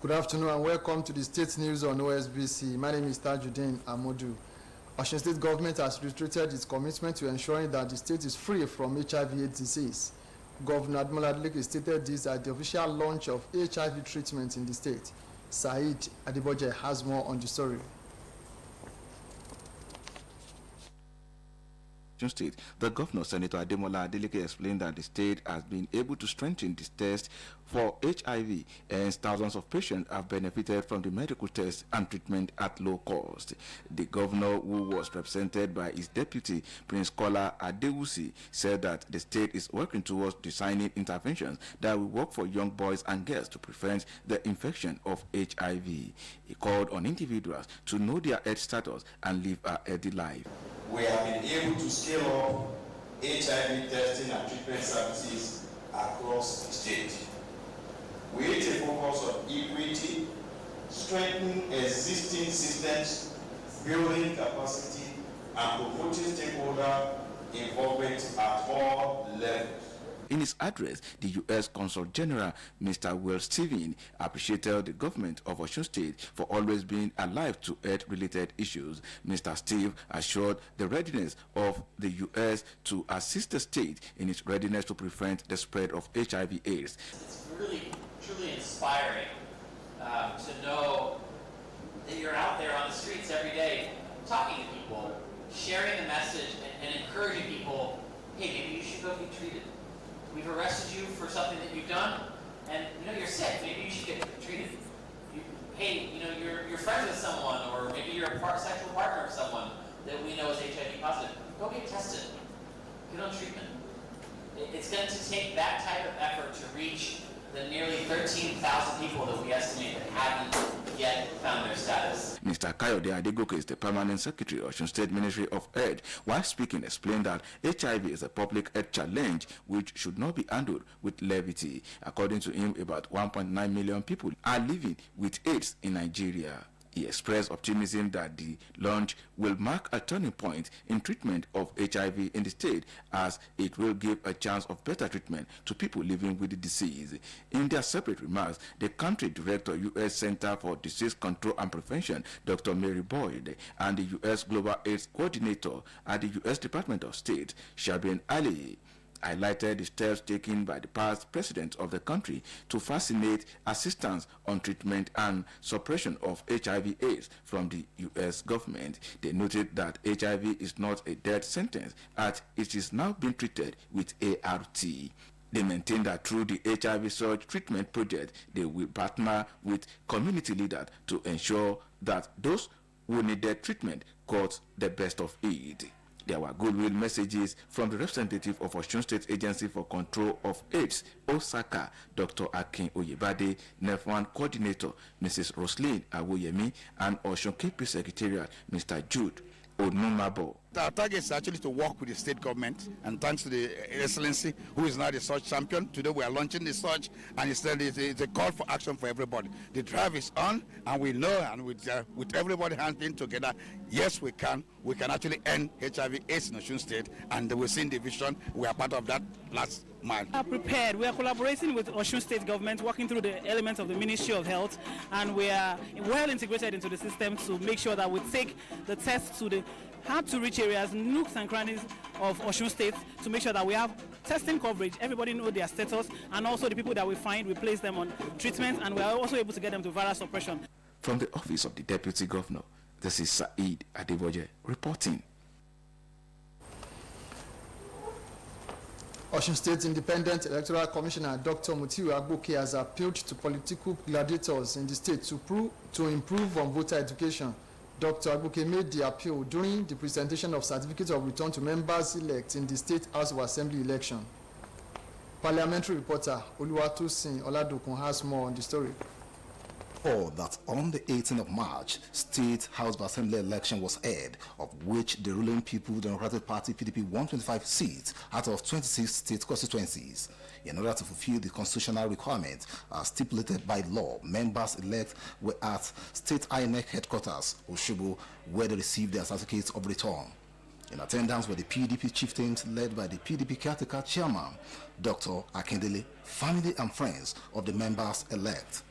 Good afternoon and welcome to the State News on Osbc. My name is Tajuddin Amodu. Osun State government has reiterated its commitment to ensuring that the state is free from HIV/AIDS disease. Governor Ademola Adeleke stated this at the official launch of HIV treatment in the state. Said Adeboje has more on the story. State, the governor, Senator Ademola Adeleke, explained that the state has been able to strengthen this test for HIV, and thousands of patients have benefited from the medical test and treatment at low cost. The governor, who was represented by his deputy, Prince Kola Adewusi, said that the state is working towards designing interventions that will work for young boys and girls to prevent the infection of HIV. He called on individuals to know their health status and live a healthy life. We have been able to scale up HIV testing and treatment services across the state. With a focus on equity, strengthening existing systems, building capacity, and promoting stakeholder involvement at all levels. In his address, the U.S. Consul General, Mr. Will Steven, appreciated the government of Osun State for always being alive to health-related issues. Mr. Steve assured the readiness of the U.S. to assist the state in its readiness to prevent the spread of HIV/AIDS. It's really, truly inspiring to know that you're out there on the streets every day talking to people, sharing the message, and encouraging people, hey, maybe you should go be treated. We've arrested you for something that you've done, and you're sick. Maybe you should get treated. Hey, you're friends with someone, or maybe you're a sexual partner of someone that we know is HIV positive. Go get tested. Get on treatment. It's going to take that type of effort to reach the nearly 13,000 people that we estimate that haven't yet found their status. Mr. Kayode Adegoke is the permanent secretary of Osun State Ministry of Health. While speaking, explained that HIV is a public health challenge which should not be handled with levity. According to him, about 1.9 million people are living with AIDS in Nigeria. He expressed optimism that the launch will mark a turning point in treatment of HIV in the state, as it will give a chance of better treatment to people living with the disease. In their separate remarks, the country director, U.S. Center for Disease Control and Prevention, Dr. Mary Boyd, and the U.S. Global AIDS Coordinator at the U.S. Department of State, Shabin Ali, highlighted the steps taken by the past president of the country to facilitate assistance on treatment and suppression of HIV/AIDS from the U.S. government. They noted that HIV is not a death sentence, as it is now being treated with ART. They maintain that through the HIV surge treatment project, they will partner with community leaders to ensure that those who needed treatment got the best of it. There were goodwill messages from the representative of Osun State Agency for Control of AIDS, Osaka, Dr. Akin Oyebade, NEF1 Coordinator, Mrs. Roslyn Awoyemi, and Osun KP Secretariat, Mr. Jude Onumabo. Our target is actually to work with the state government, and thanks to the Excellency, who is now the search champion. Today we are launching the search, and it's a call for action for everybody. The drive is on, and we know, and with everybody handling together, yes, we can actually end HIV/AIDS in Osun State, and within the vision, we are part of that last mile. We are prepared. We are collaborating with Osun State government, working through the elements of the Ministry of Health, and we are well integrated into the system to make sure that we take the test to the hard-to-reach areas, nooks and crannies of Osun State, to make sure that we have testing coverage. Everybody knows their status, and also the people that we find, we place them on treatment, and we are also able to get them to viral suppression. From the office of the Deputy Governor, this is Said Adeboje reporting. Osun State Independent Electoral Commissioner Dr. Mutiu Agboke has appealed to political gladiators in the state to improve on voter education. Dr. Agboke made the appeal during the presentation of certificates of return to members-elect in the State House of Assembly election. Parliamentary reporter Oluwatosin Oladokun has more on the story. Or that on the 18th of March, State House of Assembly election was held, of which the ruling People Democratic Party PDP won 25 seats out of 26 state constituencies. In order to fulfill the constitutional requirement as stipulated by law, members-elect were at State INEC headquarters, Osogbo, where they received their certificates of return. In attendance were the PDP chieftains led by the PDP caretaker chairman, Dr. Akindele, family and friends of the members-elect.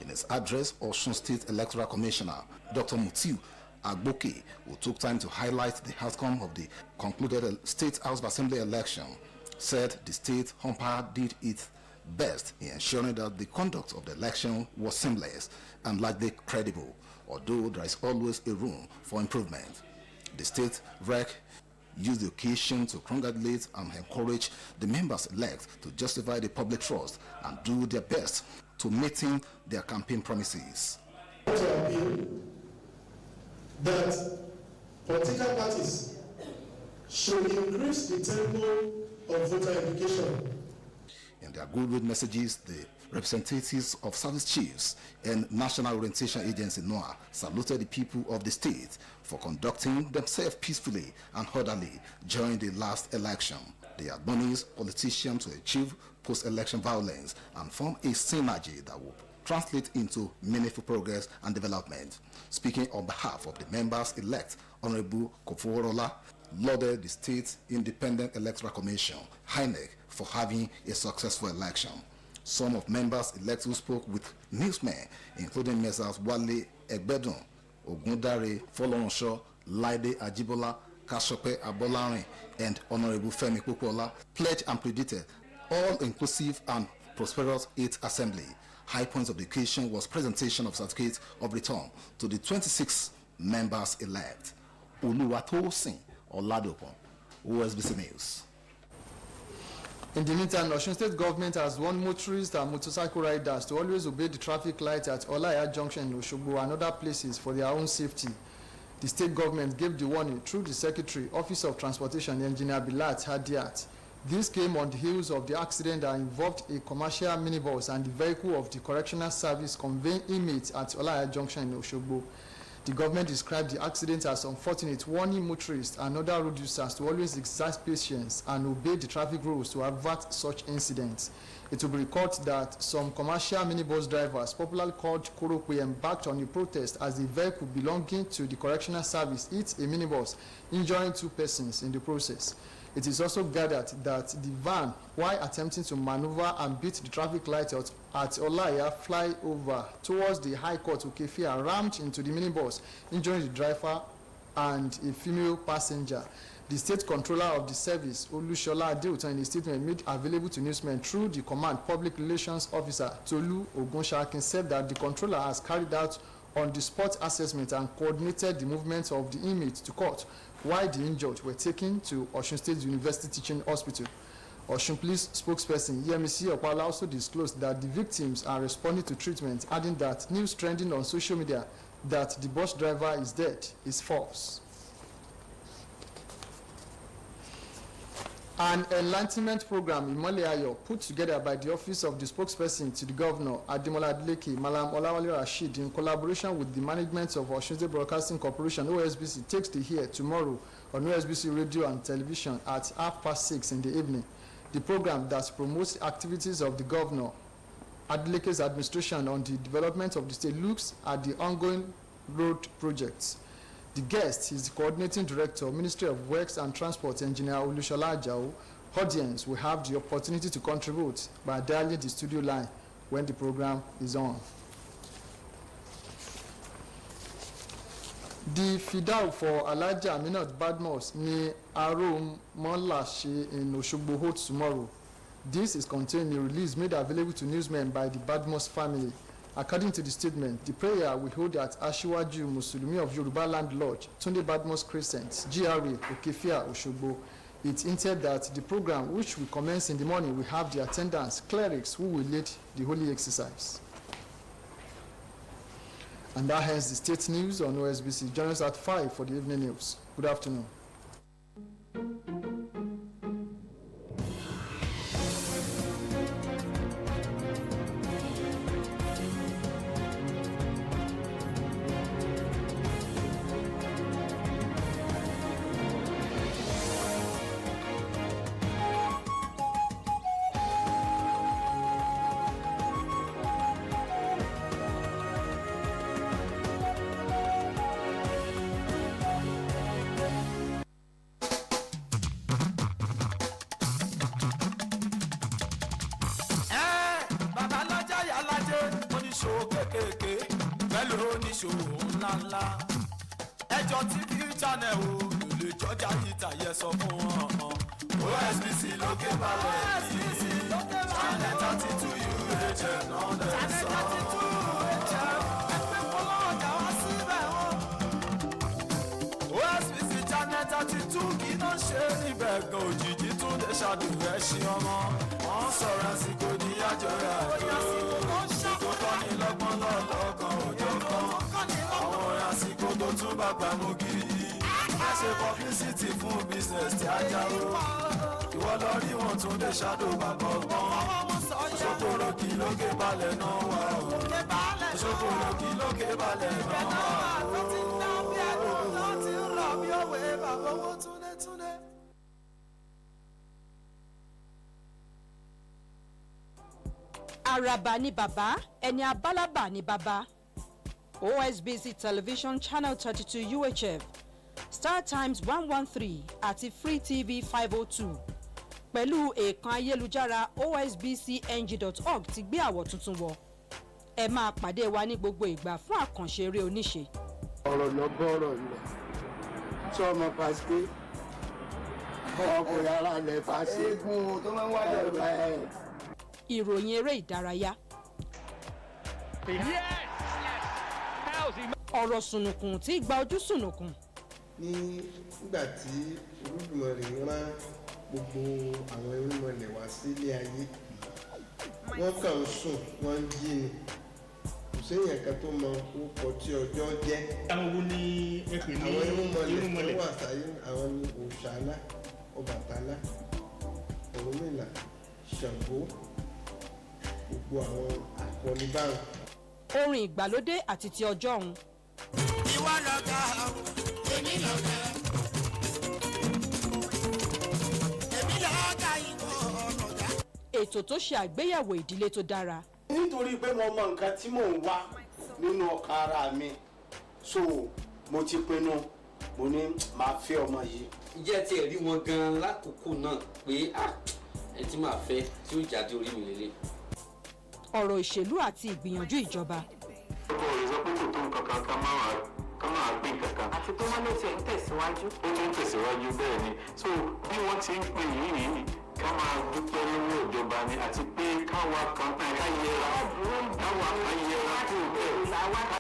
In his address, Osun State Electoral Commissioner Dr. Mutiu Agboke, who took time to highlight the outcome of the concluded State House of Assembly election, said the state umpire did its best in ensuring that the conduct of the election was seamless and largely credible, although there is always a room for improvement. The state REC used the occasion to congratulate and encourage the members-elect to justify the public trust and do their best to meeting their campaign promises. To appeal that political parties should increase the tempo of voter education. In their goodwill messages, the representatives of service chiefs and National Orientation Agency NOAA saluted the people of the state for conducting themselves peacefully and orderly during the last election. They admonished politicians to achieve post-election violence and form a synergy that will translate into meaningful progress and development. Speaking on behalf of the members-elect, Honorable Koforola lauded the State Independent Electoral Commission, INEC, for having a successful election. Some of members-elect who spoke with newsmen, including Messrs. Wale Egbedun, Ogundare Folorunso, Laide Ajibola, Kashope Abolarin, and Honorable Femi Popola, pledged and predicted all-inclusive and prosperous 8th Assembly. High points of the occasion was presentation of certificates of return to the 26 members-elect. Oluwatosin Oladopon, Osbc News. In the meantime, Osun State government has warned motorists and motorcycle riders to always obey the traffic lights at Olaya Junction in Osogbo and other places for their own safety. The state government gave the warning through the Secretary, Office of Transportation, Engineer Bilat Hadiat. This came on the heels of the accident that involved a commercial minibus and the vehicle of the Correctional Service conveying inmates at Olaya Junction in Osogbo. The government described the accident as unfortunate, warning motorists and other road users to always exercise patience and obey the traffic rules to avert such incidents. It will be recalled that some commercial minibus drivers, popularly called Korokwe, embarked on a protest as the vehicle belonging to the Correctional Service hit a minibus, injuring 2 persons in the process. It is also gathered that the van, while attempting to maneuver and beat the traffic light at Olaya flyover towards the High Court Okefia, rammed into the minibus, injuring the driver and a female passenger. The state controller of the service, Olushola Adeutan, in a statement made available to newsmen through the Command Public Relations Officer, Tolu Ogunshakin, said that the controller has carried out on-the-spot assessment and coordinated the movement of the inmates to court, while the injured were taken to Osun State University Teaching Hospital. Osun Police spokesperson Yemisi Opala also disclosed that the victims are responding to treatment, adding that news trending on social media that the bus driver is dead is false. An enlightenment program, Imole Ayo, put together by the Office of the Spokesperson to the Governor, Ademola Adeleke, Malam Olawale Rashid, in collaboration with the management of Osun State Broadcasting Corporation, OSBC, takes the air tomorrow on OSBC Radio and Television at 6:30 in the evening. The program that promotes activities of the Governor, Adeleke's administration on the development of the state looks at the ongoing road projects. The guest is the Coordinating Director, Ministry of Works and Transport, Engineer Olushola Ajao. Audience will have the opportunity to contribute by dialing the studio line when the program is on. The Fidal for Alhaja Aminat Badmus ni Aromolashe in Osogbo holds tomorrow. This is contained in a release made available to newsmen by the Badmus family. According to the statement, the prayer we hold at Ashiwaju Musulumi of Yoruba Land Lodge, Tunde Badmus Crescent, GRA, Okefia, Osogbo. It hinted that the program, which will commence in the morning, will have the attendants, clerics who will lead the holy exercise. And that ends the state news on OSBC. Join us at 5 for the evening news. Good afternoon. kéékèèké pẹ̀lú oníṣòwò ńláńlá. ẹjọ́ TV channel o kò lè jọjà yìí tàyẹ sọ fún wọn. OSBC lókè balẹ̀ yìí channel 32 UHF náà lẹ̀ sọ. ẹgbẹ́ polówó wá síbẹ̀ wọn. OSBC channel 32 kì í náà ṣe níbẹ̀ gan òjijì tún lè ṣàdùrẹ́ ṣí ọmọ. wọ́n sọ̀rọ̀ àsìkò ní àjọyọ̀ àjò tó ní lọ́gbọ́n lọ́lọ́kan òjò kan. àwọn orin àsìkò tó tún bá gbà mú gidi. a ṣe publicity fún business tí a jáwó. ìwọ lọ rí wọn tún lè ṣàdó bàbá ọgbọ́n. ṣòkòrò kí lókè balẹ̀ náà wà ó. ṣòkòrò kí lókè balẹ̀ náà wà ó. Àràbà ni bàbá, ẹni abálábà ni bàbá. OSBC Television Channel 32 UHF, Star Times 113 àti Free TV 502 pẹ̀lú èèkàn ayélujára osbcng.org ti gbé àwọ̀ tuntun wọ̀. Ẹ máa pàdé wa ní gbogbo ìgbà fún àkànṣe eré oníṣe. ọ̀rọ̀ lọ bọ́rọ̀ lọ tí ọmọ pàṣẹ ọkùnrin ara lẹ̀ fàṣẹ. eégún tó máa ń wájà lọ. Ìròyìn eré ìdárayá. ọ̀rọ̀ sùnùkùn tí gba ojú sùnùkùn. nígbà tí Olódùmarè rán gbogbo àwọn irúnmọlẹ̀ wá sílé ayé wọ́n kàn ń sùn wọ́n ń jí ni kò séèyàn kan tó mọ orúkọ tí ọjọ́ jẹ́. àwọn wo ni ẹ pè ní àwọn irúnmọlẹ̀ tó wà sáyé àwọn ni Òòṣàlá, Ọbàtálá, Ọ̀rúnmìlà, Ṣàngó, gbogbo àwọn àkọni báwọn. Orin ìgbàlódé àti ti ọjọ́ ọ̀hún. ìwọ lọ̀gá èmi lọ̀gá èmi lọ̀gá ìwọ lọ̀gá. Ètò tó ṣe àgbéyẹ̀wò ìdílé tó dára. nítorí pé mo mọ nǹkan tí mò ń wá nínú ọkàn ara mi so mo ti pinnu mo ní màá fẹ́ ọmọ yìí. ìjẹ́ tí ẹ̀ rí wọn gan-an lákòókò náà pé ẹ tí màá fẹ́ tí ó jáde orí mi lélẹ̀. Ọ̀rọ̀ ìṣèlú àti ìgbìyànjú ìjọba. ọkọ rẹ̀ sọ pé kò tó nǹkan kan ká máa gbé kankan. àti pé wọ́n ló ti ń tẹ̀síwájú. ó tún ń tẹ̀síwájú bẹ́ẹ̀ ni so bí wọ́n ti ń pè yìí ká máa dúpẹ́ lọ́wọ́ ìjọba ni àti pé káwa kan ká yẹra káwa kan yẹra kó bẹ́ẹ̀.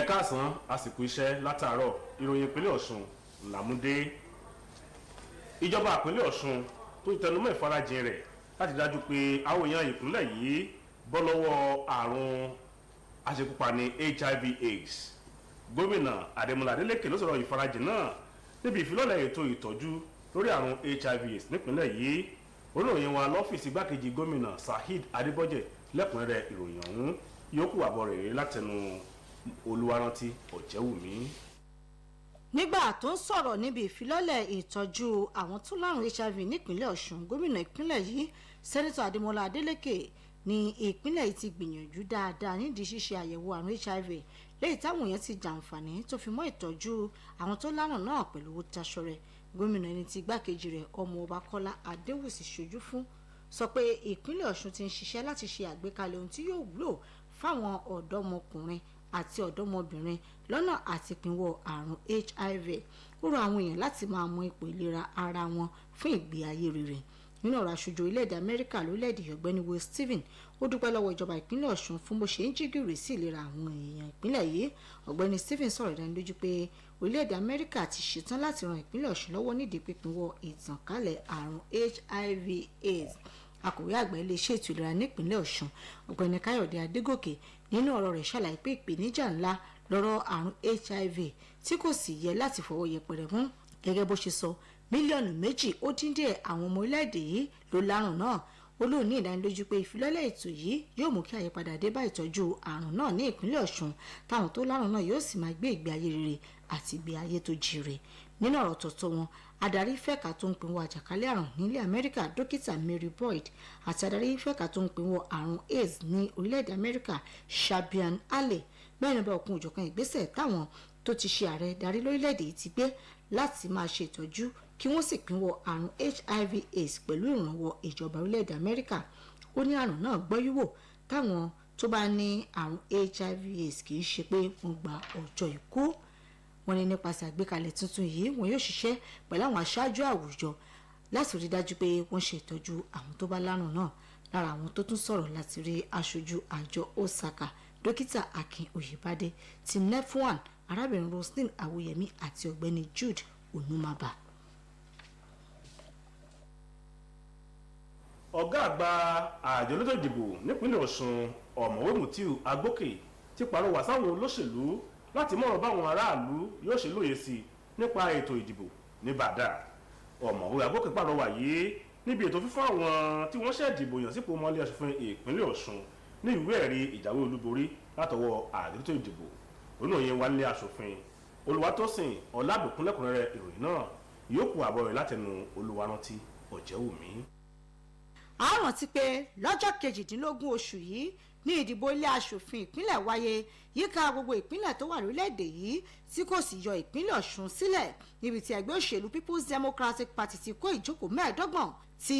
káàsán àsìkò iṣẹ́ látàárọ̀ ìròyìn ìpínlẹ̀ Ọ̀ṣun làmúdé. Ìjọba ìpínlẹ̀ Ọ̀ṣun tó tẹnumọ́ ìfarajìn rẹ̀ láti dájú pé àwọn èèyàn ìpínlẹ̀ yìí bọ́ lọ́wọ́ àrùn aṣekúpani HIV/AIDS. Gómìnà Adémọ́lá Adélékè ló sọ̀rọ̀ ìfarajìn náà níbi ìfilọ́lẹ̀ ètò ìtọ́jú lórí àrùn HIV/AIDS nípínlẹ̀ yìí. Oníròyìn wa lọ́fíìsì igbákejì gómìnà Saheed Adébọ́jẹ̀ lẹ́kùnrẹ́rẹ́ ìròyìn ọ̀hún yòókù àbọ̀ rẹ̀ látẹnu Olúwarántí Ọ̀jẹ́wùmí. Nígbà tó ń sọ̀rọ̀ níbi ìfilọ́lẹ̀ ìtọ́jú àwọn tó lárùn HIV nípínlẹ̀ Ọ̀ṣun, gómìnà ìpínlẹ̀ yìí sẹ́nitọ̀ Adémọ́lá Adélékè ní ìpínlẹ̀ yìí ti gbìyànjú dáadáa nídìí ṣíṣe àyẹ̀wò àrùn HIV lẹ́yìn táwọn èèyàn ti jàǹfààní tó fi mọ́ ìtọ́jú àwọn tó lárùn náà pẹ̀lú owó taṣọ rẹ̀. Gómìnà ẹni tí igbákejì rẹ̀ ọmọọba Kọ́lá Adéwùsì ṣojú fún sọ pé ìpínlẹ̀ Ọ̀ṣun ti ń ṣiṣẹ́ láti ṣe àgbékalẹ̀ ohun tí yóò wúlò fáwọn ọ̀dọ́mọkùnrin àti ọ̀dọ́mọbìnrin lọ́nà àti pínwọ́ àrùn HIV. Ó rọ àwọn èèyàn láti máa mọ ipò ìlera ara wọn fún ìgbé ayé rere. Nínú ọ̀rọ̀ aṣojú orílẹ̀-èdè Amẹ́ríkà lórílẹ̀-èdè ọ̀gbẹ́ni Will Stephen ó dúpẹ́ lọ́wọ́ ìjọba ìpínlẹ̀ Ọ̀ṣun fún bó ṣe ń jígìrì sí ìlera àwọn èèyàn ìpínlẹ̀ yìí. Ọ̀gbẹ́ni Stephen sọ̀rọ̀ ìdánilójú pé orílẹ̀-èdè Amẹ́ríkà ti ṣetán láti ran ìpínlẹ̀ Ọ̀ṣun lọ́wọ́ nídìí pípínwọ́ ìtànkálẹ̀ àrùn HIV/AIDS. Akọ̀wé àgbà iléeṣẹ́ ètò ìlera nípínlẹ̀ Ọ̀ṣun ọ̀gbẹ́ni Káyọ̀dé Adégòkè nínú ọ̀rọ̀ rẹ̀ ṣàlàyé pé ìpèníjà ńlá lọ́rọ̀ àrùn HIV tí kò sì yẹ láti fọwọ́ yẹpẹrẹ mú. Gẹ́gẹ́ bó ṣe sọ, mílíọ̀nù 2 ó dín díẹ̀ àwọn ọmọ orílẹ̀-èdè yìí ló lárùn náà. Ó lóun ní ìdánilójú pé ìfilọ́lẹ̀ ètò yìí yóò mú kí àyípadà dé bá ìtọ́jú àrùn náà ní ìpínlẹ̀ Ọ̀ṣun táwọn tó lárùn náà yóò sì máa gbé ìgbé ayé rere àti ìgbé ayé tó jíire. Nínú ọ̀rọ̀ tọ̀tọ̀ wọn, adarí fẹ́ka tó ń pinwọ́ àjàkálẹ̀ àrùn nílẹ̀ Amẹ́ríkà dókítà Mary Boyd àti adarí fẹ́ka tó ń pinwọ́ àrùn AIDS ní orílẹ̀-èdè Amẹ́ríkà Shabian Ali mẹ́rin bá òkun òjọ̀kan ìgbésẹ̀ táwọn tó ti ṣe ààrẹ darí lórílẹ̀-èdè yìí ti gbé láti máa ṣe ìtọ́jú kí wọ́n sì pinwọ́ àrùn HIV/AIDS pẹ̀lú ìrànwọ́ ìjọba orílẹ̀-èdè Amẹ́ríkà. Ó ní àrùn náà gbọ́yúwò táwọn tó bá ní àrùn HIV/AIDS kì í ṣe pé wọ́n gba ọjọ́ ikú. Wọ́n ní nípasẹ̀ àgbékalẹ̀ tuntun yìí wọn yóò ṣiṣẹ́ pẹ̀lú àwọn aṣáájú àwùjọ láti rí dájú pé wọ́n ṣe ìtọ́jú àwọn tó bá lárùn náà. Lára àwọn tó tún sọ̀rọ̀ láti rí aṣojú àjọ Osaka dókítà Akin Oyèbádé ti NEP1 arábìnrin Roslyn Awuyemi àti ọ̀gbẹ́ni Jude Onumaba. Ọ̀gá àgbà àjọ elétò ìdìbò nípínlẹ̀ Ọ̀ṣun ọ̀mọ̀wé Mutiu Agbókè ti pàrọwà sáwọn olóṣèlú láti mọ̀rọ̀ báwọn aráàlú yóò ṣe lóye sí i nípa ètò ìdìbò ní Bàdà. Ọ̀mọ̀wé Agbókè pàrọwà yìí níbi ètò fífún àwọn tí wọ́n ṣẹ̀ dìbò yàn sípò mọ́lẹ̀ aṣòfin ìpínlẹ̀ Ọ̀ṣun ní ìwé ẹ̀rí ìjáwé olúborí látọwọ́ àjọ elétò ìdìbò. Oníròyìn wa nílé aṣòfin Olúwatósìn Ọlábùkún lẹ́kùnrẹ́rẹ́ ìròyìn náà yòókù àbọ̀ rẹ̀ látẹnu Olúwarántí Ọ̀jẹ́wùmí. A rántí pé lọ́jọ́ 18 oṣù yìí ní ìdìbò ilé aṣòfin ìpínlẹ̀ wáyé yíká gbogbo ìpínlẹ̀ tó wà lórílẹ̀‐èdè yìí tí kò sì yọ ìpínlẹ̀ Ọ̀ṣun sílẹ̀ níbi tí ẹgbẹ́ òṣèlú People's Democratic Party ti kó ìjókòó 25 tí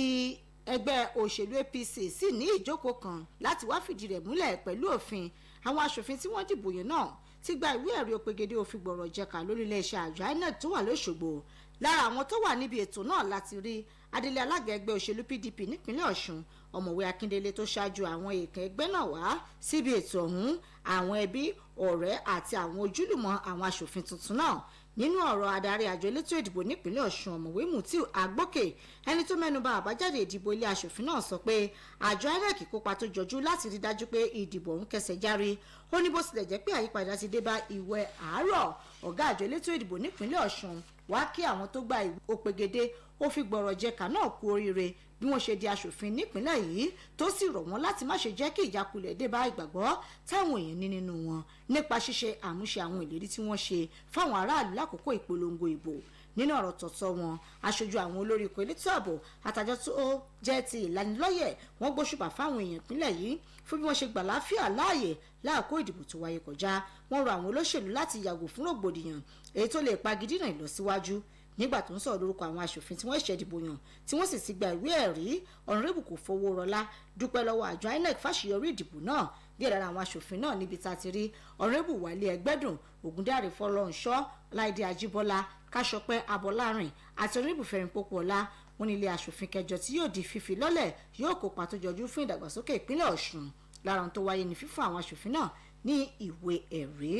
ẹgbẹ́ òṣèlú APC sì ní ìjókòó kan láti wá fìdí rẹ̀ múlẹ̀ pẹ̀lú òfin. Àwọn aṣòfin tí wọ́n dìbò yẹn náà ti gba ìwé ẹ̀rí òpegedé òfin gbọ̀rọ̀ jẹ̀ka lórí iléeṣẹ́ àjọ INEC tó wà lóṣogbo. Lára àwọn tó wà níbi ètò náà láti rí adelé alága ẹgbẹ́ òṣèlú PDP nípínlẹ̀ Ọ̀ṣun ọ̀mọ̀wé Akíndélé tó ṣáájú àwọn èèkàn ẹgbẹ́ náà wá síbi ètò ọ̀hún, àwọn ẹbí ọ̀rẹ́ àti àwọn ojúlùmọ̀ àwọn aṣòfin tuntun náà. Nínú ọ̀rọ̀ adarí àjọ elétò ìdìbò nípínlẹ̀ Ọ̀ṣun ọ̀mọ̀wé Mutiu Agbókè ẹni tó mẹ́nubà àbájáde ìdìbò ilé aṣòfin náà sọ pé àjọ INEC kópa tó jọjú láti rí dájú pé ìdìbò ń kẹsẹ̀ járí. Ó ní bó tilẹ̀ jẹ́ pé àyípadà ti dé bá ìwẹ̀ àárọ̀, ọ̀gá àjọ elétò ìdìbò nípínlẹ̀ Ọ̀ṣun wá kí àwọn tó gba ìwé òpegedé ó fi gbọ̀rọ̀ jẹ̀ka náà kú oríire bí wọ́n ṣe di aṣòfin nípínlẹ̀ yìí tó sì rọ̀ wọ́n láti má ṣe jẹ́ kí ìjákulẹ̀ dé bá ìgbàgbọ́ táwọn èèyàn ní nínú wọn nípa ṣíṣe àmúṣe àwọn ìlérí tí wọ́n ṣe fáwọn aráàlú lákòókò ìpolongo ìbò. Nínú ọ̀rọ̀ tọ̀tọ̀ wọn, aṣojú àwọn olórí ikọ̀ elétò ààbò àtàjọ tó jẹ́ ti ìlanilọ́yẹ̀ wọ́n gbóṣùbà fáwọn èèyàn ìpínlẹ̀ yìí fún bí wọ́n ṣe gbà láàfíà láàyè láàkó ìdìbò tó wáyé kọjá. Wọ́n rọ àwọn olóṣèlú láti yàgò fún rògbòdìyàn èyí tó lè pagidínà ìlọsíwájú. Nígbà tó ń sọ̀rọ̀ lórúkọ àwọn aṣòfin tí wọ́n ṣẹ̀ dìbò yàn tí wọ́n sì ti gba ìwé ẹ̀rí, ọ̀nàrẹ́bù kò fowó rọlá dúpẹ́ lọ́wọ́ àjọ INEC fàṣeyọrí ìdìbò náà. Díẹ̀ lára àwọn aṣòfin náà níbi tá a ti rí ọ̀nàrẹ́bù Wálé Ẹgbẹ́dùn, Ògúndáre Fọlọ́runṣọ́, Láìdé Ajíbọ́lá, Káṣọpẹ́ Abọ́lárin àti ọ̀nàrẹ́bù Fẹ́rin Pópóọlá. Wọ́n ní ilé aṣòfin kẹjọ tí yóò di fífi lọ́lẹ̀ yóò kópa tó jọjú fún ìdàgbàsókè ìpínlẹ̀ Ọ̀ṣun. Lára ohun tó wáyé ní fífún àwọn aṣòfin náà ní ìwé ẹ̀rí.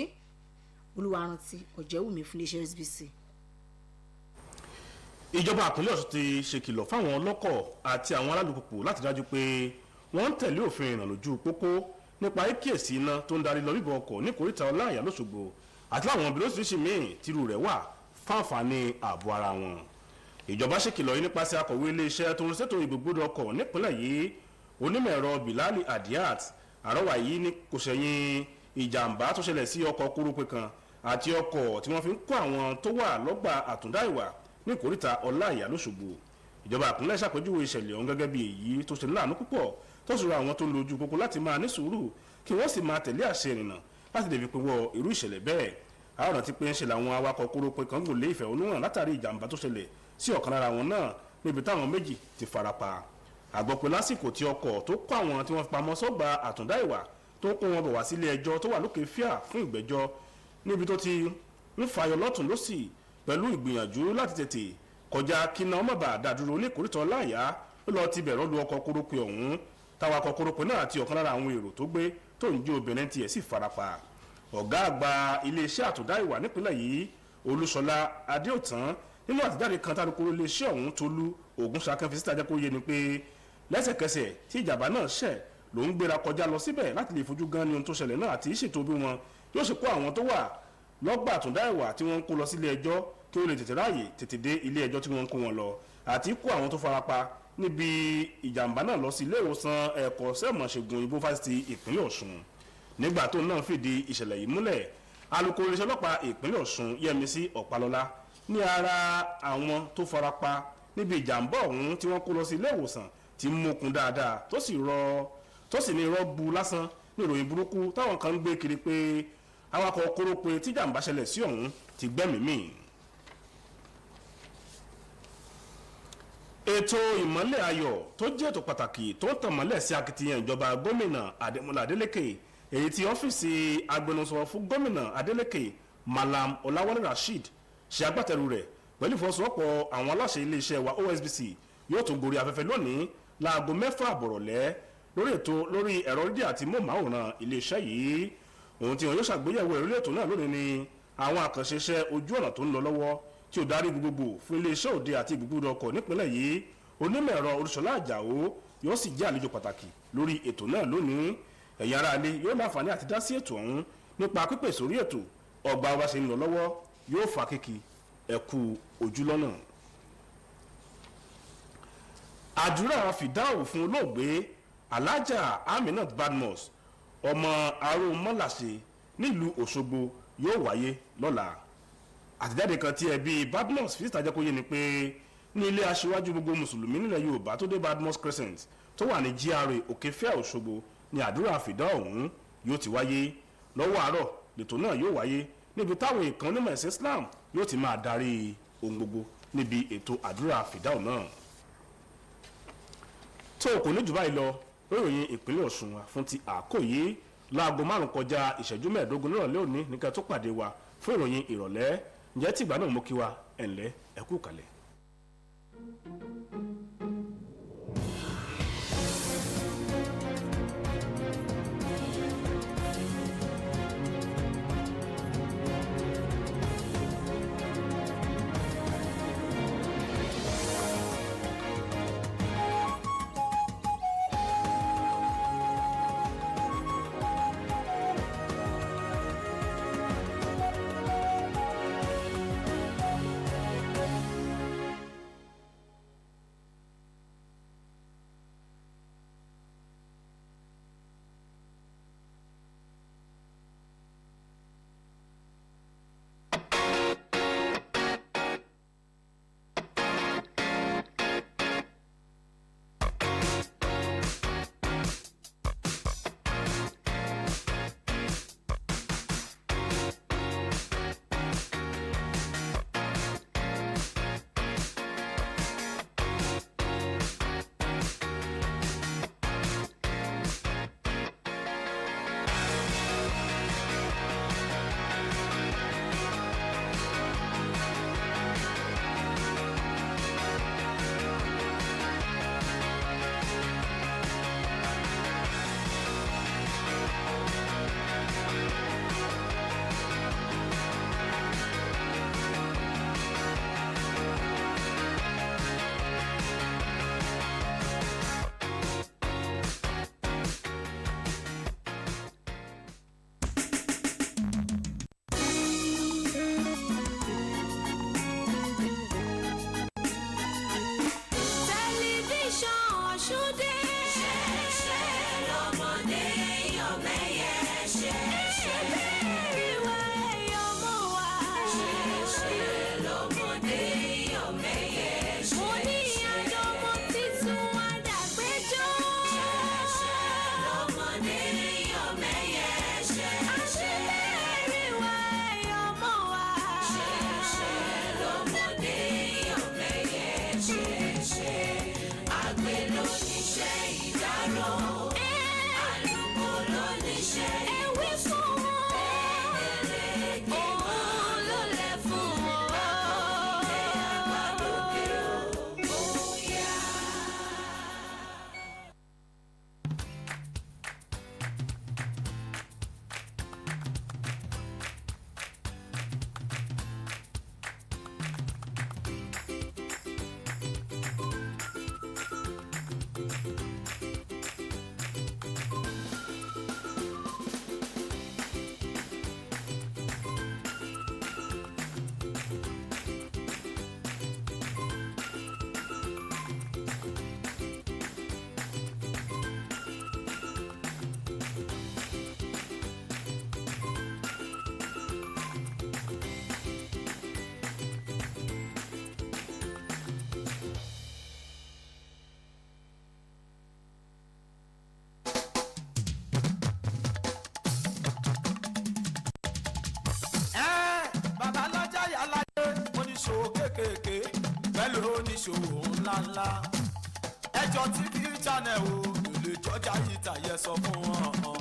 olúwarántí ọ̀jẹ̀wùmí fún iléeṣẹ́ Osbc. ìjọba àpínlẹ̀ Ọ̀ṣun ti ṣèkìlọ̀ fáwọn ọlọ́kọ̀ àti àwọn alálùpùpù láti dájú pé wọ́n ń tẹ̀lé òfin ìrìnnà lójú pópó nípa kíyèsí iná tó ń darí lọ bíbọ̀ ọkọ̀ ní kòríta ọláìyá lọ́ṣogbo àti láwọn ibi lóṣìṣì míì tírú rẹ̀ wà fáǹfààní ààbò ara wọn. ìjọba ṣèkìlọ̀ yìí nípasẹ̀ akọ̀wé iléeṣẹ́ tó ń ṣètò ìgbògbódò ọkọ̀ nípínlẹ̀ yìí onímọ̀ ẹ̀rọ Bilali Adiat àrọ́wà yìí ní kò ṣẹ̀yìn ìjàmbá tó ṣẹlẹ̀ sí ọkọ̀ kórópè kan àti ọkọ̀ tí wọ́n fi ń kó àwọn tó wà lọ́gbà àtúndá ìwà ní ìkóríta ọláìyá lọ́ṣogbo. ìjọba ìpínlẹ̀ ṣàpèjúwe ìṣẹ̀lẹ̀ ọ̀hún gẹ́gẹ́ bí èyí tó ṣe láàánú púpọ̀ tó sì rọ àwọn tó ń lo ojú pópó láti máa ní sùúrù kí wọ́n sì máa tẹ̀lé àṣẹ ìrìnnà láti lè fi pinwọ́ irú ìṣẹ̀lẹ̀ bẹ́ẹ̀. àwọn ọ̀nà ti pé ń ṣe làwọn awakọ̀ kórópè kan gùn lé ìfẹ̀hónúhàn látàrí ìjàmbá tó ṣẹlẹ̀ sí ọ̀kan lára wọn náà níbi táwọn méjì ti farapa. àgbọ̀pẹ̀ lásìkò tí ọkọ̀ tó kó àwọn tí wọ́n fi pamọ́ sọ́gbà àtúndá ìwà tó kó wọn bọ̀ wá sílé ẹjọ́ tó wà lókè fíà fún ìgbẹ́jọ́ níbi tó ti ń fàyọ lọ́tún lọ́sì pẹ̀lú ìgbìyànjú láti tètè kọjá kíná ọmọ bá dàdúró ní kòríta ọláìyá ó lọ ti bẹ̀rọ̀ lu ọkọ̀ kórópè ọ̀hún táwakọ̀ kórópè náà àti ọ̀kan lára àwọn èrò tó gbé tó ń jí obìnrin tiẹ̀ sì farapa. ọ̀gá àgbà iléeṣẹ́ àtúndá ìwà nípínlẹ̀ yìí Olúṣọlá Adéòtán nínú àtijáde kan tálukúrò iléeṣẹ́ ọ̀hún Tolú Ògúnṣakẹ́ fi síta jẹ́ kó yé ni pé lẹ́sẹ̀kẹsẹ̀ tí ìjàmbá náà ṣẹ̀ ló ń gbéra kọjá lọ síbẹ̀ láti lè fojú gan ni ohun tó ṣẹlẹ̀ náà àti ìṣètò bí wọn yóò ṣe kó àwọn tó wà lọ́gbà àtúndá ìwà tí wọ́n ń kó lọ sílé ẹjọ́ kí ó lè tètè ráàyè tètè dé ilé ẹjọ́ tí wọ́n ń kó wọn lọ àti kó àwọn tó farapa níbi ìjàmbá náà lọ sí ilé ìwòsàn ẹ̀kọ́ sẹ́mọ̀ṣègùn òyìnbó fásitì ìpínlẹ̀ Ọ̀ṣun. nígbà tó náà fìdí ìṣẹ̀lẹ̀ yìí múlẹ̀ alukoro iléeṣẹ́ ọlọ́pàá ìpínlẹ̀ Ọ̀ṣun Yẹmisí Ọ̀pálọ́lá ní ara àwọn tó farapa níbi ìjàmbá ọ̀hún tí wọ́n kó lọ sí ilé ìwòsàn ti mókun dáadáa tó sì ní irọ́ bu lásán ní ìròyìn burúkú táwọn kan ń gbé kiri pé awakọ̀ kórópè tí ìjàmbá ṣẹlẹ̀ sí ọ̀hún ti gbẹ́mìí mì. ètò ìmọ́lẹ̀ ayọ̀ tó jẹ́ ètò pàtàkì tó ń tàn mọ́lẹ̀ sí akitiyan ìjọba gómìnà Adémọ́lá Adélékè èyí tí ọ́fíìsì agbẹnusọ fún gómìnà Adélékè Malam Ọláwálé Rasheed ṣe agbátẹrù rẹ̀ pẹ̀lú ìfọwọ́sowọ́pọ̀ àwọn aláṣẹ iléeṣẹ́ wa OSBC yóò tún gorí afẹ́fẹ́ lónìí láago 6 àbọ̀rọ̀lẹ́ lórí ẹ̀rọ rédíò àti móhùnmáwòrán iléeṣẹ́ yìí. ohun tí wọn yóò ṣàgbéyẹ̀wò ẹ̀rọ ètò náà lónìí ni àwọn àkànṣe iṣẹ́ ojú ọ̀nà tó ń lọ lọ́wọ́ tí ó darí gbogbo fún iléeṣẹ́ òde àti ìgbùgbùdọ̀ ọkọ̀ nípínlẹ̀ yìí. onímọ̀ ẹ̀rọ Olúṣọlá Àjàó yóò sì jẹ́ àlejò pàtàkì lórí ètò náà lónìí. ẹ̀yin ará ilé yóò láǹfààní àti dá sí ètò ọ̀hún nípa pípè sórí ètò ọgbà wa ṣe ń lọ lọ́wọ́ yóò fa kéèkì ẹ̀kú ojúlọ́nà. àdúrà fìdáwò fún olóògbé Alhaja Aminat Badmus ọmọ Arúmọ́làṣe nílùú Òṣogbo yóò wáyé lọ́la. àtẹ̀jáde kan tí ẹbí Badmus fi síta jẹ́ kó yé ni pé ní ilé aṣíwájú gbogbo mùsùlùmí nílẹ̀ Yorùbá tó dé Badmus Crescent tó wà ní GRA Òkèfẹ́ Òṣogbo ni àdúrà fìdá ọ̀hún yóò ti wáyé. lọ́wọ́ àárọ̀ lẹ́tọ̀ náà yóò wáyé níbi táwọn ìkan onímọ̀ ẹ̀sìn Islam yóò ti máa darí ohun gbogbo níbi ètò àdúrà fìdá náà. tó kò ní jù báyìí lọ ìròyìn ìpínlẹ̀ Ọ̀ṣun fún ti àkó yìí láago 5 kọjá ìṣẹ́jú 15 nírọ̀lẹ́ òní nígbà tó pàdé wa fún ìròyìn ìrọ̀lẹ́. ǹjẹ́ tìgbà náà mú kí wa ẹ̀ǹlẹ́ ẹ̀kú kalẹ̀. oníṣòwò kéékèèké pẹ̀lú oníṣòwò ńláńlá. ẹjọ́ TV channel o kò lè jọjà yìí tàyẹ sọ fún wọn.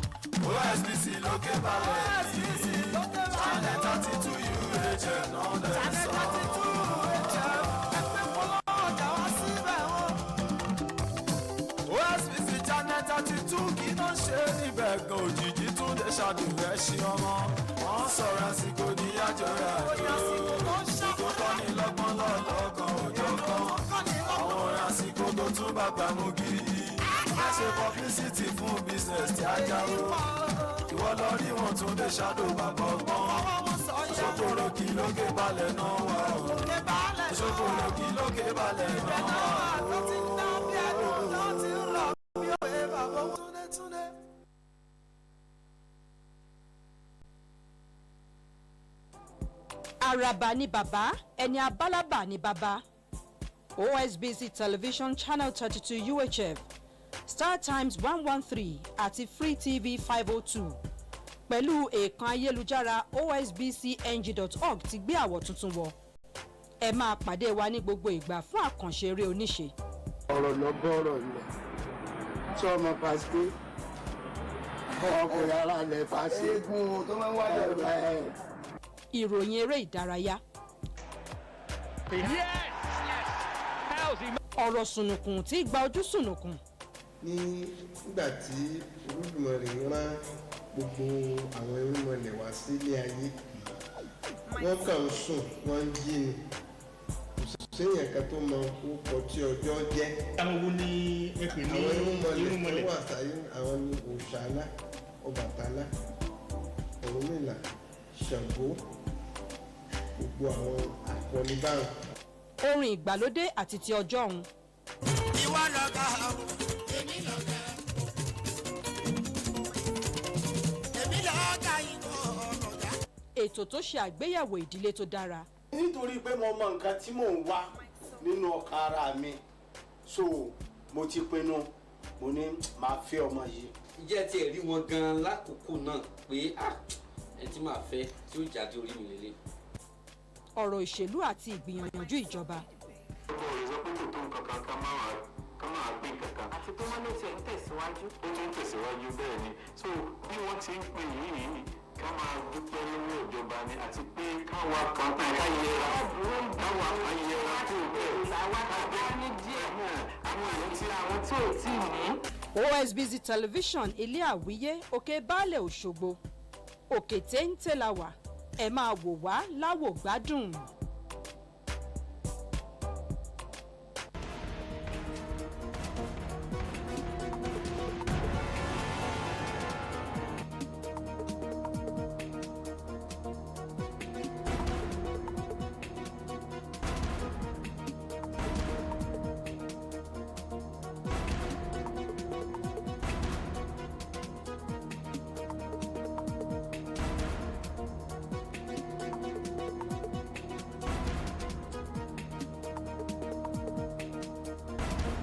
OSBC lókè balẹ̀ yìí channel 32 UHF náà lẹ̀ sọ. OSBC channel 32 kí ló ṣe níbẹ̀ gan òjijì tún lè ṣàdùrẹ́ ṣí ọmọ. wọ́n sọ̀rọ̀ àsìkò ní àjọyọ̀ àjò tó ní lọ́gbọ́n lọ́lọ́kan òjò kan àwọn orin àsìkò tó tún bàgbà mú gidi. má ṣe publicity fún business tí a jáwó ìwọ lọ rí wọn tún lè ṣàdó bàbá ọgbọ́n. ṣòkòrò kí lókè balẹ̀ náà wà ó ṣòkòrò kí lókè balẹ̀ náà wà ó. Àràbà ni bàbá ẹni abálábà ni bàbá. OSBC television channel 32 UHF Star Times 113 àti Free TV 502 pẹ̀lú èèkàn ayélujára osbcng.org ti gbé àwọ̀ tuntun wọ̀. ẹ máa pàdé wa ní gbogbo ìgbà fún àkànṣe eré oníṣe. ọ̀rọ̀ lọ́gọ́rọ̀ lọ tí ọmọ pàṣẹ ọkùnrin ara lẹ̀ pàṣẹ eégún tó máa ń wá lọ́wọ́ ẹ̀. ìròyìn eré ìdárayá. ọ̀rọ̀ sùnùkùn tí gba ojú sùnùkùn. nígbà tí Olódùmarè rán gbogbo àwọn irúnmọlẹ̀ wá sílé ayé wọ́n kàn ń sùn wọ́n ń jí ni séèyàn kan tó mọ orúkọ tí ọjọ́ jẹ́. àwọn wo ni ẹ pè ní irúnmọlẹ̀ tó wà sáyé àwọn ni Òṣàlá, Ọbàtálá, Ọ̀rúnmìlà, Ṣàngó, gbogbo àwọn àkọni báwọn. orin ìgbàlódé àti ti ọjọ́ ọ̀hún. ìwọ lọ̀gá èmi lọ̀gá èmi lọ̀gá ìwọ lọ̀gá. ètò tó ṣe àgbéyẹ̀wò ìdílé tó dára. nítorí pé mo mọ nǹkan tí mò ń wá nínú ọkàn ara mi so mo ti pinnu mo ní máa fẹ́ ọmọ yìí. ìjẹ́ tí ẹ̀ rí wọn gan-an lákòókò náà pé ẹ ti máa fẹ́ tí ó jáde orí mi lélẹ̀. ọ̀rọ̀ ìṣèlú àti ìgbìyànjú ìjọba. ọkọ rẹ̀ sọ pé kò tó nǹkan kan ká máa gbé kankan. àti pé wọ́n ló ti ń tẹ̀síwájú. ó ti ń tẹ̀síwájú bẹ́ẹ̀ ni so bí wọ́n ti ń pè yìí ká máa dúpẹ́ lọ́wọ́ ìjọba ni àti pé káwa kan pé ká yẹra káwa kan yẹra kó bẹ́ẹ̀ làwa ká ní díẹ̀ náà àwọn èèyàn tí ò tí ì ní. OSBC television ilé àwíyé òkè baálẹ̀ Òṣogbo òkè téńté la wà ẹ máa wò wá láwò gbádùn.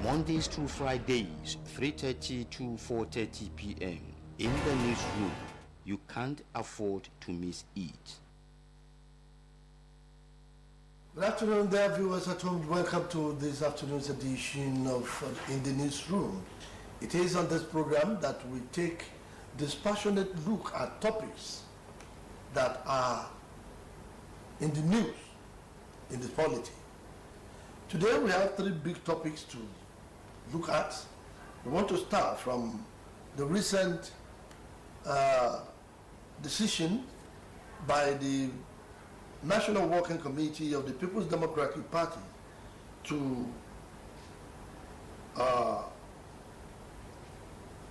Mondays through Fridays, 3:30 to 4:30 p.m. in the newsroom. You can't afford to miss it. Good afternoon, dear viewers at home. Welcome to this afternoon's edition of In the Newsroom. It is on this program that we take dispassionate look at topics that are in the news, in the polity. Today we have three big topics to look at. We want to start from the recent decision by the National Working Committee of the People's Democratic Party to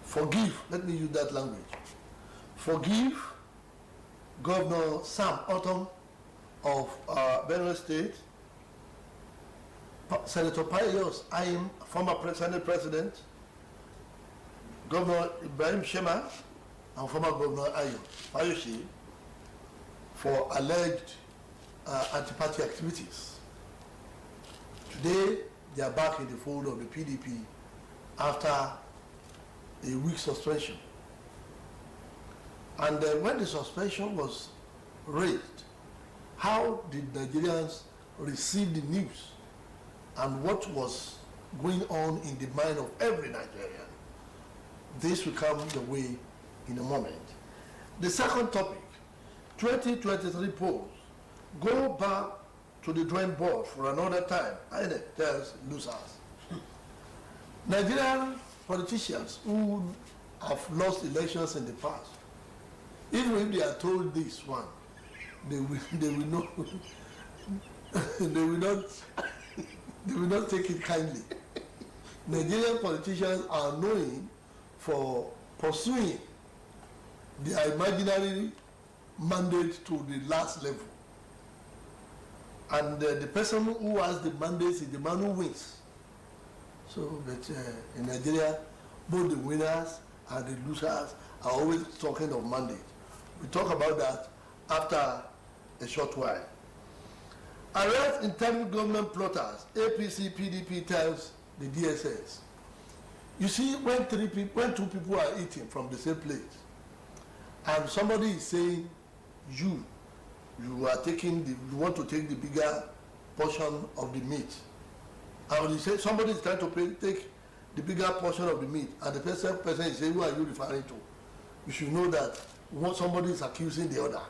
forgive, let me use that language, forgive Governor Sam Autumn of Benue State, Senator Payos Ayim, former Senate President, Governor Ibrahim Shema, and former Governor Ayim Fayoshi for alleged anti-party activities. Today, they are back in the fold of the PDP after a week suspension. And when the suspension was raised, how did Nigerians received the news and what was going on in the mind of every Nigerian. This will come the way in a moment. The second topic, 2023 polls. Go back to the drawing board for another time. INEC tells losers. Nigerian politicians who have lost elections in the past, even if they are told this one, they will not they will not take it kindly. Nigerian politicians are known for pursuing their imaginary mandate to the last level. And the person who has the mandate is the man who wins. So that in Nigeria, both the winners and the losers are always talking of mandate. We talk about that after a short while. Arrest interim government plotters, APC, PDP tells the DSS. You see, when two people are eating from the same plate, and somebody is saying, you want to take the bigger portion of the meat, and you say somebody is trying to take the bigger portion of the meat, and the person is saying, who are you referring to? You should know that somebody is accusing the other,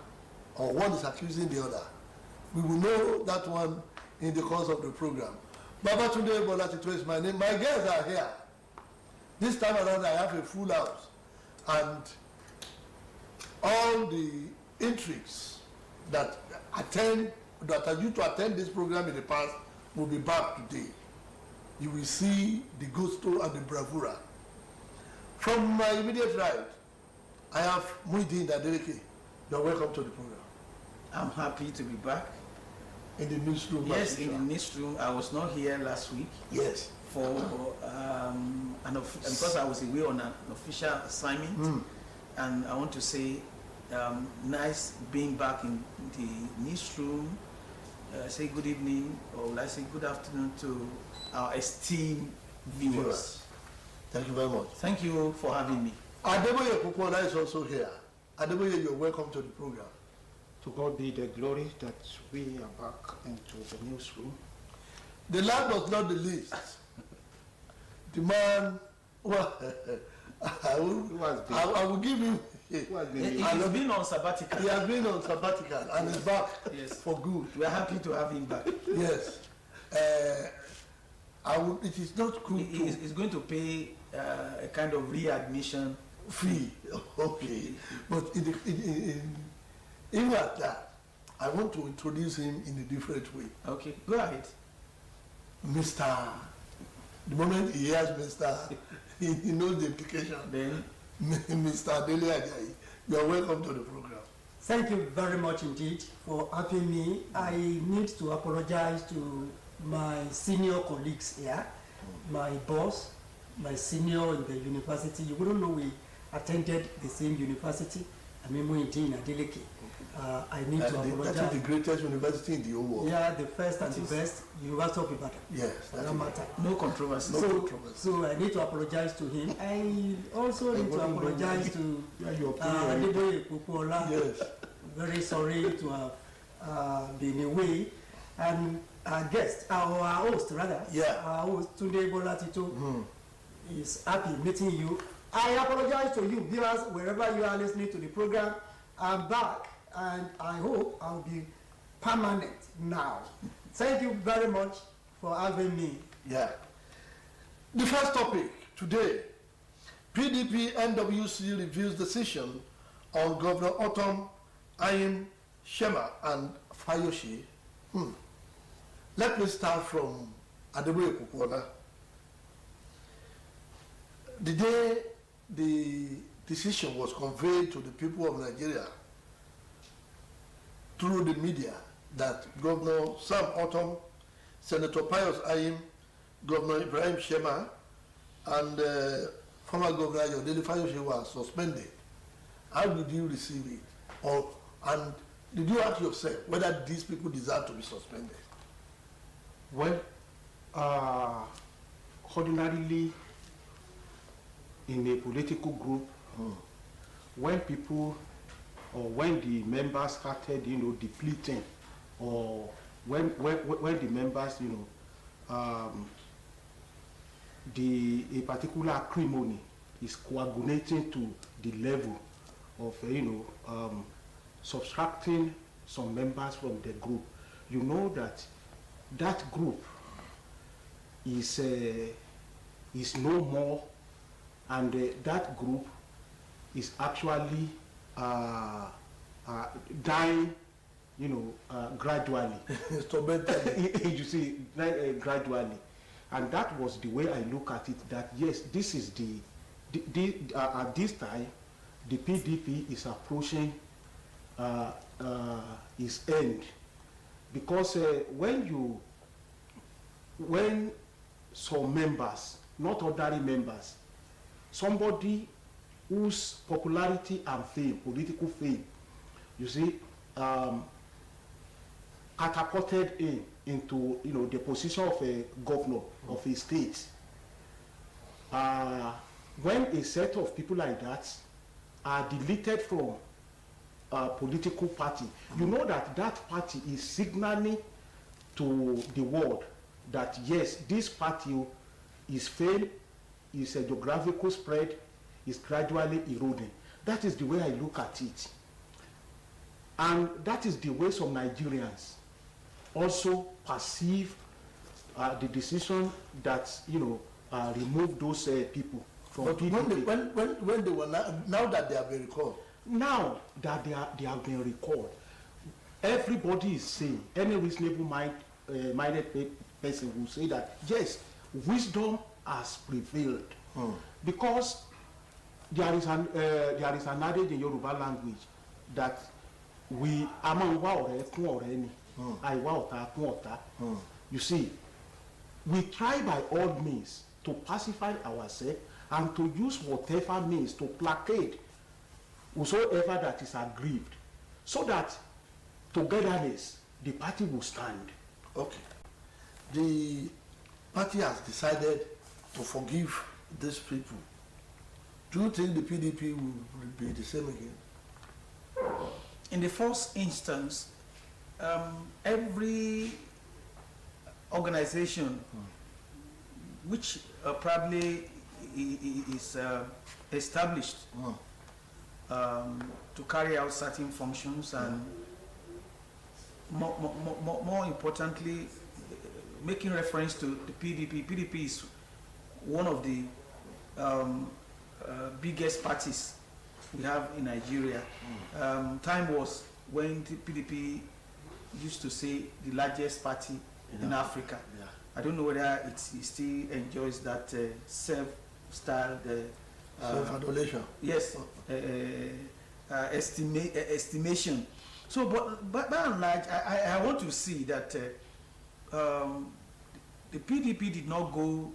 or one is accusing the other. We will know that one in the course of the program. Babatunde Bolatito is my name. My guests are here. This time around I have a full house, and all the intrigues that I used to attend this program in the past will be back today. You will see the gusto and the bravura. From my immediate right, I have Muideen Adeleke. You're welcome to the program. I'm happy to be back. In the newsroom? Yes, in the newsroom. I was not here last week. Yes. Because I was away on an official assignment. And I want to say, nice being back in the newsroom. Say good evening, or let's say good afternoon to our esteemed viewers. Thank you very much. Thank you for having me. Adeboye Kukwala is also here. Adeboye, you're welcome to the program. To God be the glory that we are back into the newsroom. The last but not the least, the man, well, I will give him. He has been on sabbatical. He has been on sabbatical and is back for good. We are happy to have him back. Yes. It is not good. He's going to pay a kind of readmission fee. Okay. But even at that, I want to introduce him in a different way. Okay, go ahead. The moment he hears Mr., he knows the implication. Then, Mr. Adele Ajayi, you are welcome to the program. Thank you very much indeed for having me. I need to apologize to my senior colleagues here, my boss, my senior in the university. You wouldn't know we attended the same university. Muideen Adeleke. I need to apologize. That is the greatest university in the whole world. Yeah, the first and the best, University of Ibadan. Yes, no matter. No controversy. So I need to apologize to him. I also need to apologize to Adeboye Kukwala. Yes. Very sorry to have been away. And our guest, our host rather, our host Tunde Bolatito is happy meeting you. I apologize to you viewers wherever you are listening to the program. I'm back and I hope I'll be permanent now. Thank you very much for having me. Yeah. The first topic today, PDP NWC reviews decision on Governor Otom Ayim Shema and Fayoshe. Let me start from Adeboye Kukwala. The day the decision was conveyed to the people of Nigeria through the media that Governor Sam Otom, Senator Pius Ayim, Governor Ibrahim Shema, and former Governor Yodele Fayoshe were suspended. How did you receive it? And did you ask yourself whether these people deserve to be suspended? Well, ordinarily, in a political group, when people or when the members started, depleting or when the members, a particular acrimony is coagulating to the level of subtracting some members from the group, you know that group is no more, and that group is actually dying, gradually. You see, gradually. And that was the way I look at it, that yes, this is at this time, the PDP is approaching its end. Because when some members, not ordinary members, somebody whose popularity and fame, political fame, you see, catapulted into the position of a governor of a state. When a set of people like that are deleted from a political party, you know that party is signaling to the world that yes, this party is failed, is a geographical spread, is gradually eroding. That is the way I look at it. And that is the way some Nigerians also perceive the decision that remove those people from. But when they were now that they have been recalled. Now that they have been recalled, everybody is saying, any reasonable minded person will say that yes, wisdom has prevailed, because there is an adage in Yoruba language that we you see, we try by all means to pacify ourselves and to use whatever means to placate whosoever that is aggrieved, so that togetherness, the party will stand. Okay. The party has decided to forgive these people. Do you think the PDP will be the same again? In the first instance, every organization which probably is established to carry out certain functions, and more importantly, making reference to the PDP. PDP is one of the biggest parties we have in Nigeria. Time was when the PDP used to say the largest party in Africa. Yeah. I don't know whether it still enjoys that self-styled self-adulation. Yes, estimation. So, but by and large, I want to see that the PDP did not go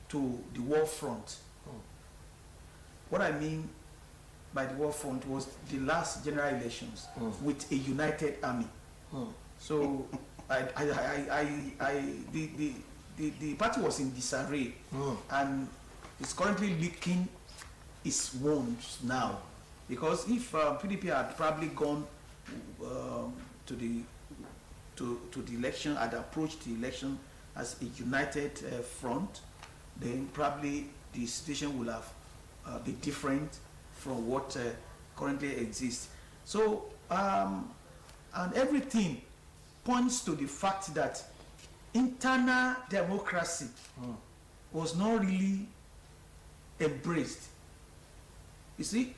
to the war front. What I mean by the war front was the last general elections with a united army. So the party was in disarray, and it's currently licking its wounds now, because if PDP had probably gone to the election, had approached the election as a united front, then probably the situation will have be different from what currently exists. So and everything points to the fact that internal democracy was not really embraced. You see,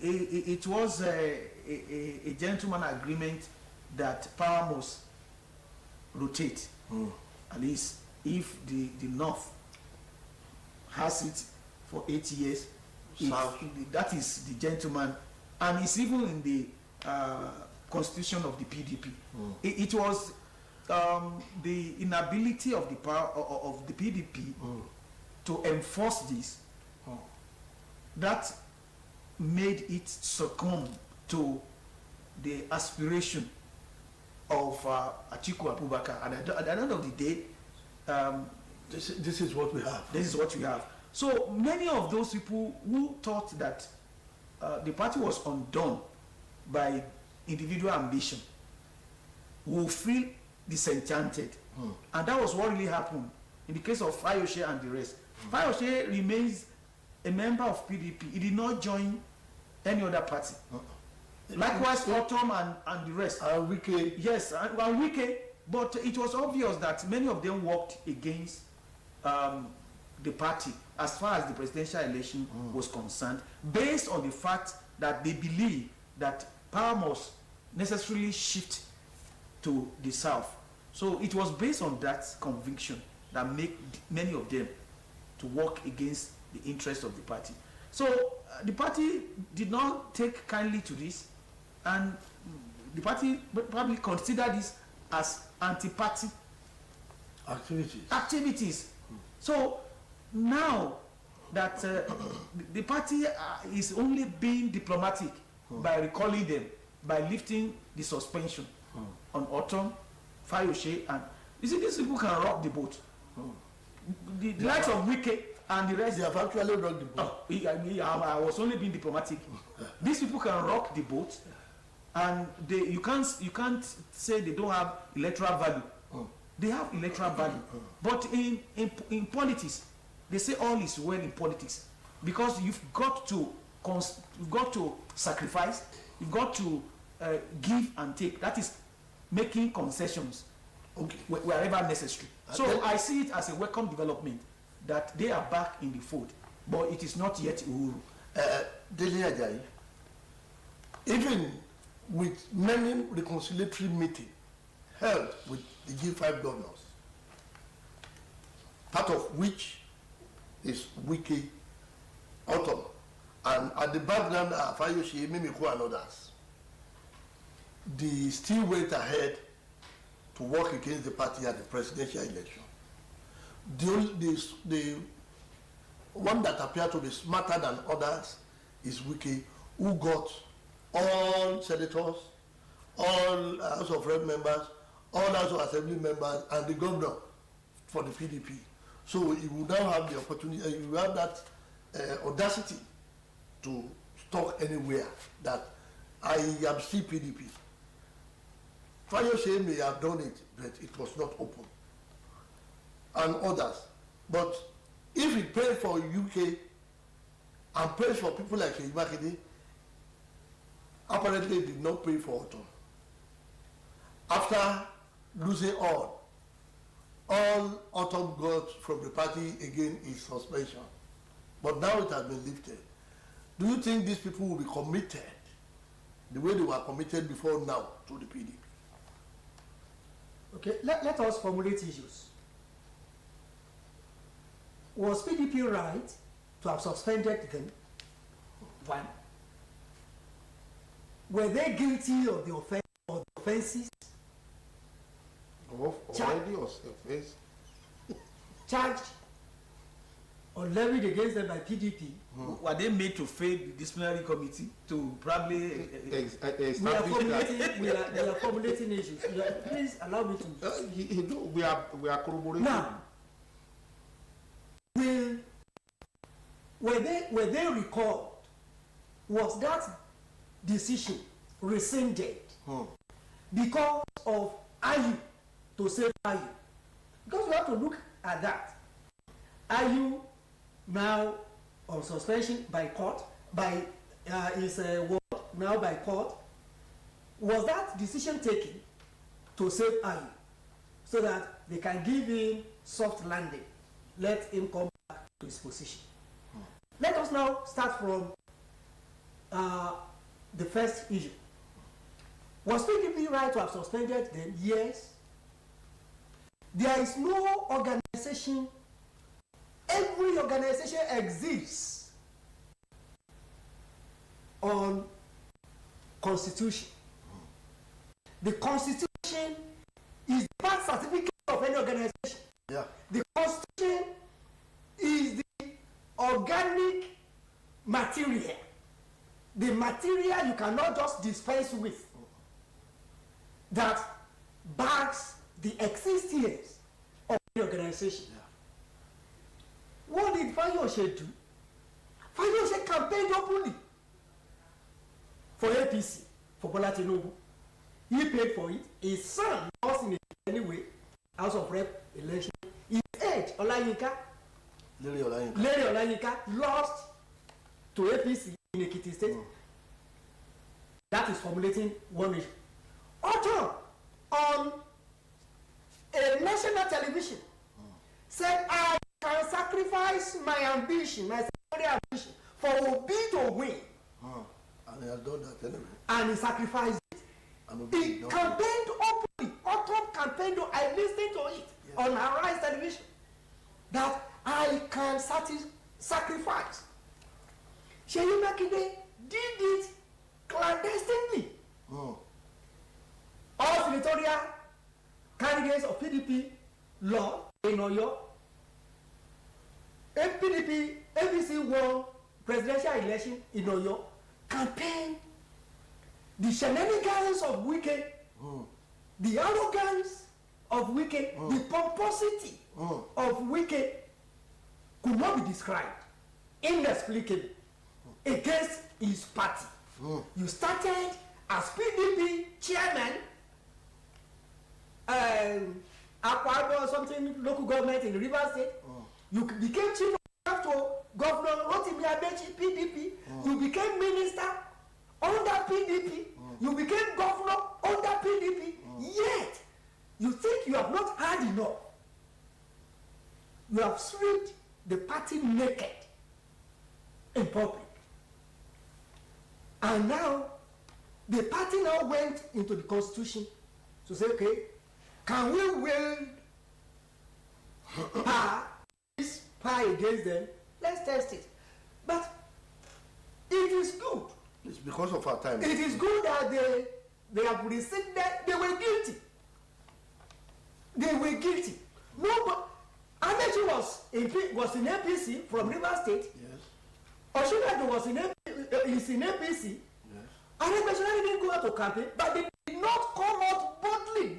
it was a gentleman agreement that power must rotate. At least if the North has it for 8 years, that is the gentleman, and it's even in the constitution of the PDP. It was the inability of the power of the PDP to enforce this that made it succumb to the aspiration of Atiku Abubakar. And at the end of the day, this is what we have. This is what we have. So many of those people who thought that the party was undone by individual ambition will feel disenchanted. And that was what really happened in the case of Fayose and the rest. Fayose remains a member of PDP. He did not join any other party. Likewise, Autumn and the rest. And Wike. Yes, and Wike. But it was obvious that many of them worked against the party as far as the presidential election was concerned, based on the fact that they believe that power must necessarily shift to the south. So it was based on that conviction that made many of them to work against the interests of the party. So the party did not take kindly to this, and the party probably considered this as anti-party activities. So now that the party is only being diplomatic by recalling them, by lifting the suspension on Autumn, Fayose, and you see, these people can rock the boat. The likes of Wike and the rest. They have actually rocked the boat. I was only being diplomatic. These people can rock the boat, and you can't say they don't have electoral value. They have electoral value, but in politics, they say all is well in politics, because you've got to sacrifice, you've got to give and take. That is making concessions, wherever necessary. So I see it as a welcome development that they are back in the fold, but it is not yet Uhuru. Dele Ajayi, even with many reconciliatory meetings held with the G5 governors, part of which is Wike, Autumn, and at the background are Fayose, Mimiko, and others, they still went ahead to work against the party at the presidential election. The one that appeared to be smarter than others is Wike, who got all senators, all House of Rep members, all House of Assembly members, and the governor for the PDP. So he will now have the opportunity, he will have that audacity to talk anywhere that I am still PDP. Fayose may have done it, but it was not open. And others. But if it paid for UK and pays for people like Ibakide, apparently it did not pay for Autumn. After losing all Autumn got from the party again is suspension. But now it has been lifted. Do you think these people will be committed the way they were committed before now to the PDP? Okay, let us formulate issues. Was PDP right to have suspended them? One. Were they guilty of the offenses? Already offense. Charged or levied against them by PDP? Were they made to fail the disciplinary committee to probably we are formulating issues. Please allow me to. We are corroborating. Now, were they recalled? Was that decision rescinded because of IU to save IU? Because we have to look at that. IU now on suspension by court, by now by court. Was that decision taken to save IU so that they can give him soft landing, let him come back to his position? Let us now start from the first issue. Was PDP right to have suspended them? Yes. There is no organization. Every organization exists on constitution. The constitution is the birth certificate of any organization. Yeah. The constitution is the organic material. The material you cannot just dispense with, that backs the existence of the organization. Yeah. What did Fayose do? Fayose campaigned openly for APC, for Bola Tinubu. He paid for it. His son lost in it anyway. House of Rep election. His age, Olayinka, Larry Olayinka. Larry Olayinka lost to APC in Ekiti State. That is formulating one issue. Oton on a national television said, I can sacrifice my ambition, my secondary ambition, for Obi to win. And he has done that anyway. And he sacrificed it. He campaigned openly. Oton campaigned, I listened to it on Arise television, that I can sacrifice. Sheyi Makinde did it clandestinely. All senatorial candidates of PDP law in Oyo, PDP, APC won presidential election in Oyo, campaign, the shenanigans of Wike, the arrogance of Wike, the pomposity of Wike could not be described, inexplicably, against his party. You started as PDP chairman, Akwa or something, local government in Rivers State. You became chief of staff to Governor Rotimi Amechi, PDP. You became minister under PDP. You became governor under PDP. Yet, you think you have not had enough. You have stripped the party naked in public. And now, the party now went into the constitution to say, okay, can we wield power against them? Let's test it. But it is good. It's because of our time. It is good that they have received that they were guilty. They were guilty. No, but Amechi was in APC from Rivers State. Yes. Oshibajo was in APC. Yes. And Amechi didn't go out to campaign, but they did not come out boldly